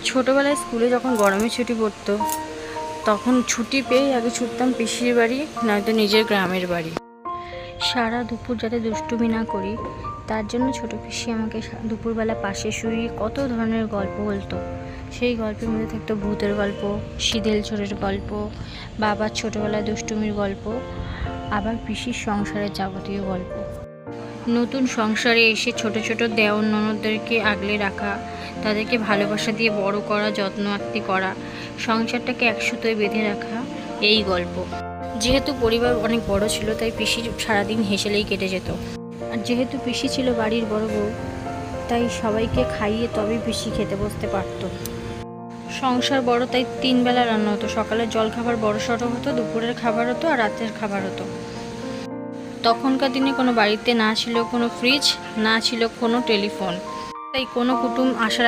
ছোটোবেলায় স্কুলে যখন গরমের ছুটি পড়তো তখন ছুটি পেয়েই আগে ছুটতাম পিসির বাড়ি, নয়তো নিজের গ্রামের বাড়ি। সারা দুপুর যাতে দুষ্টুমি না করি তার জন্য ছোটো পিসি আমাকে দুপুরবেলা পাশে শুয়ে কত ধরনের গল্প বলতো। সেই গল্পের মধ্যে থাকতো ভূতের গল্প, সিঁদুল চোরের গল্প, বাবার ছোটোবেলায় দুষ্টুমির গল্প, আবার পিসির সংসারের যাবতীয় গল্প। নতুন সংসারে এসে ছোট ছোট দেওর ননদদেরকে আগলে রাখা, তাদেরকে ভালোবাসা দিয়ে বড় করা, যত্ন আত্তি করা, সংসারটাকে একসুতোয় বেঁধে রাখা, এই গল্প। যেহেতু পরিবার অনেক বড় ছিল তাই পিসির সারাদিন হেসেলেই কেটে যেত। আর যেহেতু পিসি ছিল বাড়ির বড় বউ, তাই সবাইকে খাইয়ে তবেই পিসি খেতে বসতে পারত। সংসার বড় তাই 3 বেলা রান্না হতো। সকালের জলখাবার বড় সড়ো হতো, দুপুরের খাবার হতো আর রাতের খাবার হতো। তখনকার দিনে কোনো বাড়িতে না ছিল কোনো ফ্রিজ, না ছিল কোনো টেলিফোন, তাই কোনো কুটুম আসার আগে